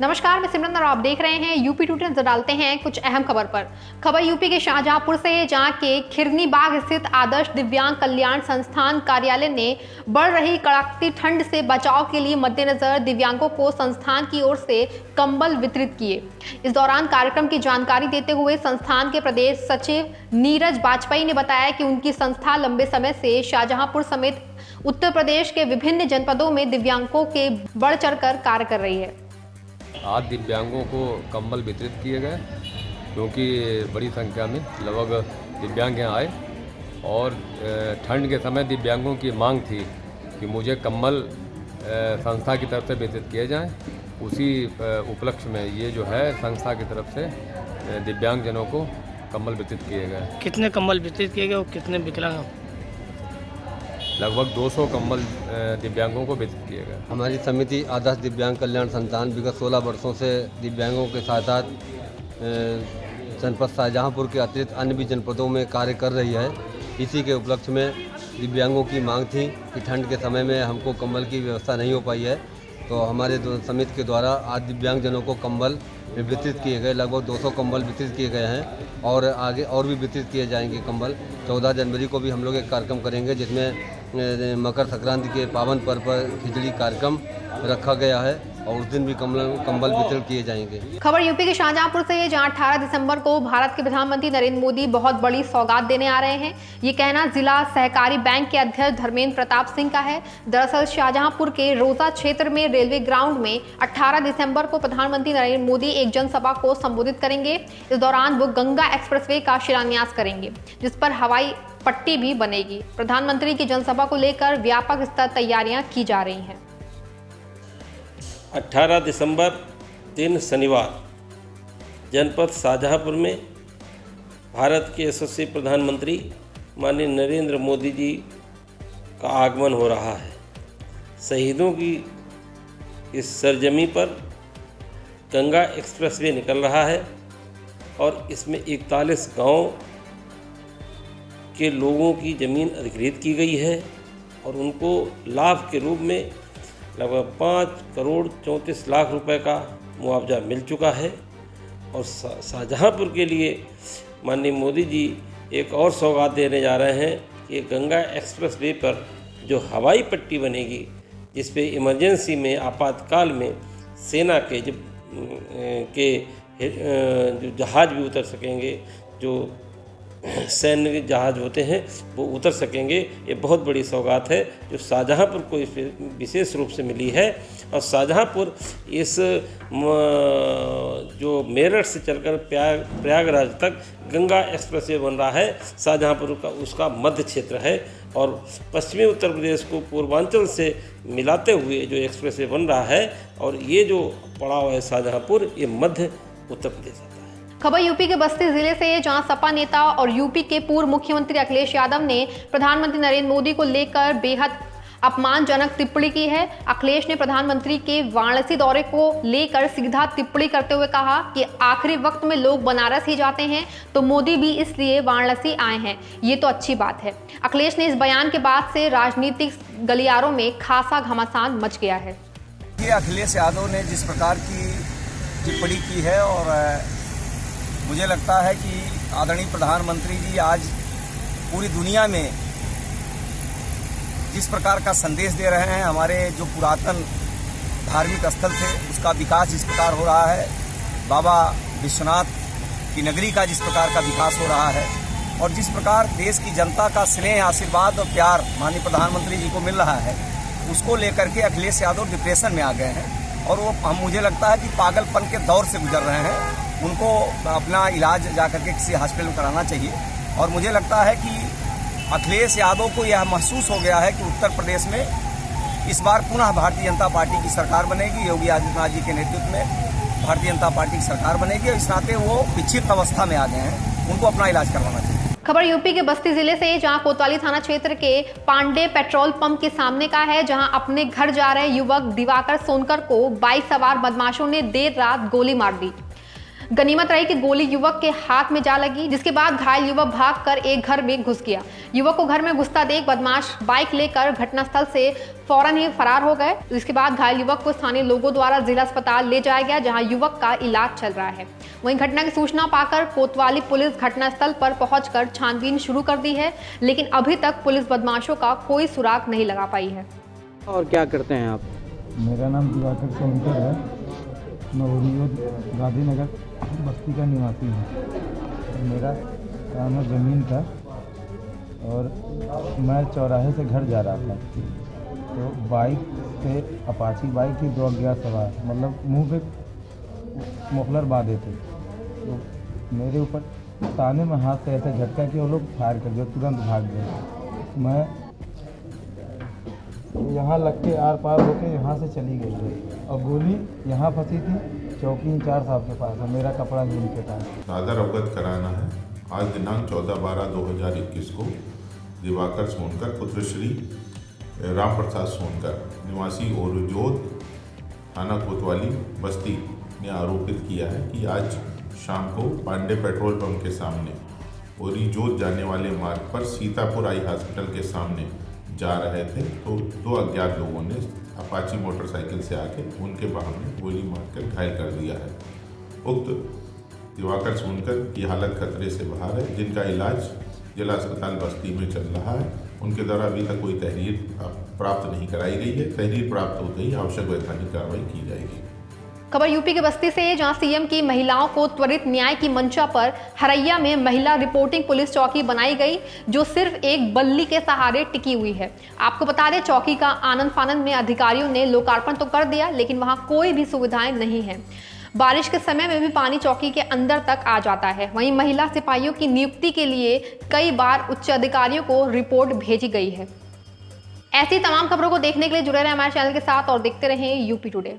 नमस्कार, मैं सिमरन और आप देख रहे हैं यूपी टुडे। नजर डालते हैं कुछ अहम खबर पर। खबर यूपी के शाहजहांपुर से है, जहां के खिरनी बाग स्थित आदर्श दिव्यांग कल्याण संस्थान कार्यालय ने बढ़ रही कड़ाकती ठंड से बचाव के लिए मद्देनजर दिव्यांगों को संस्थान की ओर से कंबल वितरित किए। इस दौरान कार्यक्रम की जानकारी देते हुए संस्थान के प्रदेश सचिव नीरज वाजपेयी ने बताया कि उनकी संस्था लंबे समय से शाहजहांपुर समेत उत्तर प्रदेश के विभिन्न जनपदों में दिव्यांगों के बढ़ चढ़कर कार्य कर रही है। आज दिव्यांगों को कंबल वितरित किए गए, क्योंकि बड़ी संख्या में लगभग दिव्यांग यहाँ आए और ठंड के समय दिव्यांगों की मांग थी कि मुझे कंबल संस्था की तरफ से वितरित किए जाएं। उसी उपलक्ष्य में ये जो है संस्था की तरफ से दिव्यांगजनों को कंबल वितरित किए गए। कितने कंबल वितरित किए गए और कितने विकलांग? लगभग 200 कंबल दिव्यांगों को वितरित किए गए। हमारी समिति आदर्श दिव्यांग कल्याण संस्थान विगत 16 वर्षों से दिव्यांगों के साथ साथ जनपद शाहजहांपुर के अतिरिक्त अन्य भी जनपदों में कार्य कर रही है। इसी के उपलक्ष्य में दिव्यांगों की मांग थी कि ठंड के समय में हमको कंबल की व्यवस्था नहीं हो पाई है, तो हमारे समिति के द्वारा आज दिव्यांगजनों को कंबल वितरित किए गए। लगभग 200 कंबल वितरित किए गए हैं और आगे और भी वितरित किए जाएंगे कंबल। 14 जनवरी को भी हम लोग एक कार्यक्रम करेंगे, जिसमें मकर संक्रांति के पावन पर्व पर खिचड़ी कार्यक्रम रखा गया है और उस दिन भी कंबल वितरित किए जाएंगे। खबर यूपी के शाहजहांपुर से है, जहां 18 दिसंबर को भारत के प्रधानमंत्री नरेंद्र मोदी बहुत बड़ी सौगात देने आ रहे हैं। ये कहना जिला सहकारी बैंक के अध्यक्ष धर्मेंद्र प्रताप सिंह का है। दरअसल शाहजहांपुर के रोजा क्षेत्र में रेलवे ग्राउंड में 18 दिसंबर को प्रधानमंत्री नरेंद्र मोदी एक जनसभा को संबोधित करेंगे। इस दौरान वो गंगा एक्सप्रेसवे का शिलान्यास करेंगे, जिस पर हवाई पट्टी भी बनेगी। प्रधानमंत्री की जनसभा को लेकर व्यापक स्तर तैयारियां की जा रही हैं। 18 दिसंबर दिन शनिवार जनपद शाहजहांपुर में भारत के यशस्वी प्रधानमंत्री माननीय नरेंद्र मोदी जी का आगमन हो रहा है। शहीदों की इस सरजमी पर गंगा एक्सप्रेसवे निकल रहा है और इसमें 41 गांव के लोगों की ज़मीन अधिग्रहित की गई है और उनको लाभ के रूप में लगभग 5 करोड़ 34 लाख रुपए का मुआवजा मिल चुका है। और शाहजहांपुर के लिए माननीय मोदी जी एक और सौगात देने जा रहे हैं कि गंगा एक्सप्रेसवे पर जो हवाई पट्टी बनेगी, जिस पे इमरजेंसी में आपातकाल में सेना के जो जहाज़ भी उतर सकेंगे, जो सैन्य जहाज होते हैं वो उतर सकेंगे। ये बहुत बड़ी सौगात है जो शाहजहांपुर को विशेष रूप से मिली है। और शाहजहांपुर इस जो मेरठ से चलकर प्रयागराज तक गंगा एक्सप्रेसवे बन रहा है, शाहजहांपुर का उसका मध्य क्षेत्र है और पश्चिमी उत्तर प्रदेश को पूर्वांचल से मिलाते हुए जो एक्सप्रेसवे बन रहा है, और ये जो पड़ाव है शाहजहांपुर, ये मध्य उत्तर प्रदेश आता है। खबर यूपी के बस्ती जिले से है, जहां सपा नेता और यूपी के पूर्व मुख्यमंत्री अखिलेश यादव ने प्रधानमंत्री नरेंद्र मोदी को लेकर बेहद अपमानजनक टिप्पणी की है। अखिलेश ने प्रधानमंत्री के वाराणसी दौरे को लेकर सीधा टिप्पणी करते हुए कहा कि आखिरी वक्त में लोग बनारस ही जाते हैं, तो मोदी भी इसलिए वाराणसी आए हैं। ये तो अच्छी बात है। अखिलेश ने इस बयान के बाद से राजनीतिक गलियारों में खासा घमासान मच गया है। अखिलेश यादव ने जिस प्रकार की टिप्पणी की है, और मुझे लगता है कि आदरणीय प्रधानमंत्री जी आज पूरी दुनिया में जिस प्रकार का संदेश दे रहे हैं, हमारे जो पुरातन धार्मिक स्थल थे उसका विकास जिस प्रकार हो रहा है, बाबा विश्वनाथ की नगरी का जिस प्रकार का विकास हो रहा है, और जिस प्रकार देश की जनता का स्नेह, आशीर्वाद और प्यार माननीय प्रधानमंत्री जी को मिल रहा है, उसको लेकर के अखिलेश यादव डिप्रेशन में आ गए हैं और वो मुझे लगता है कि पागलपन के दौर से गुजर रहे हैं। उनको अपना इलाज जाकर के किसी हॉस्पिटल में कराना चाहिए। और मुझे लगता है कि अखिलेश यादव को यह महसूस हो गया है कि उत्तर प्रदेश में इस बार पुनः भारतीय जनता पार्टी की सरकार बनेगी। योगी आदित्यनाथ जी के नेतृत्व में भारतीय जनता पार्टी की सरकार बनेगी और इस नाते वो विक्षिप्त अवस्था में आ गए हैं, उनको अपना इलाज करवाना चाहिए। खबर यूपी के बस्ती जिले से, जहां कोतवाली थाना क्षेत्र के पांडे पेट्रोल पंप के सामने का है, जहां अपने घर जा रहे युवक दिवाकर सोनकर को बाइक सवार बदमाशों ने देर रात गोली मार दी। गनीमत रही कि गोली युवक के हाथ में जा लगी, जिसके बाद घायल युवक भागकर एक घर में घुस गया। युवक को घर में घुसता देख बदमाश बाइक लेकर घटनास्थल से फौरन ही फरार हो गए। जिसके बाद घायल युवक को स्थानीय लोगों द्वारा जिला अस्पताल ले जाया गया, जहां युवक का इलाज चल रहा है। वहीं घटना की सूचना पाकर कोतवाली पुलिस घटनास्थल पर पहुंचकर छानबीन शुरू कर दी है, लेकिन अभी तक पुलिस बदमाशों का कोई सुराग नहीं लगा पाई है। और क्या करते हैं आप? मेरा नाम दिवाकर सोनकर है। मैं उरियों गांधीनगर बस्ती का निवासी हूँ। मेरा काम है ज़मीन का, और मैं चौराहे से घर जा रहा था, तो बाइक से अपाची बाइक थी, 2 अज्ञात सवार, मतलब मुंह पे मोफलर बांधे थे, तो मेरे ऊपर ताने में हाथ से ऐसा झटका कि वो लोग फायर कर दिया, तुरंत भाग गए। मैं यहाँ लग के आर पार होके यहाँ से चली गई है, और गोली यहाँ फंसी थी चौकी इंचार्ज साहब के पास, और मेरा कपड़ा भी उनके पास। सादर अवगत कराना है, आज दिनांक 14/12/2021 को दिवाकर सोनकर पुत्र श्री राम प्रसाद सोनकर निवासी ओरजोत थाना कोतवाली बस्ती ने आरोपित किया है कि आज शाम को पांडे पेट्रोल पंप के सामने ओरिजोत जाने वाले मार्ग पर सीतापुर आई हॉस्पिटल के सामने जा रहे थे, तो 2 अज्ञात लोगों ने अपाची मोटरसाइकिल से आके उनके वाहन में गोली मारकर घायल कर दिया है। उक्त दिवाकर सोनकर की हालत खतरे से बाहर है, जिनका इलाज जिला अस्पताल बस्ती में चल रहा है। उनके द्वारा अभी तक कोई तहरीर प्राप्त नहीं कराई गई है। तहरीर प्राप्त होते ही आवश्यक वैधानिक कार्रवाई की जाएगी। खबर यूपी के बस्ती से, जहां सीएम की महिलाओं को त्वरित न्याय की मंशा पर हरैया में महिला रिपोर्टिंग पुलिस चौकी बनाई गई, जो सिर्फ एक बल्ली के सहारे टिकी हुई है। आपको बता दें, चौकी का आनंद फानंद में अधिकारियों ने लोकार्पण तो कर दिया, लेकिन वहां कोई भी सुविधाएं नहीं है। बारिश के समय में भी पानी चौकी के अंदर तक आ जाता है। वहीं महिला सिपाहियों की नियुक्ति के लिए कई बार उच्च अधिकारियों को रिपोर्ट भेजी गई है। ऐसी तमाम खबरों को देखने के लिए जुड़े रहे हमारे चैनल के साथ और देखते रहें यूपी टुडे।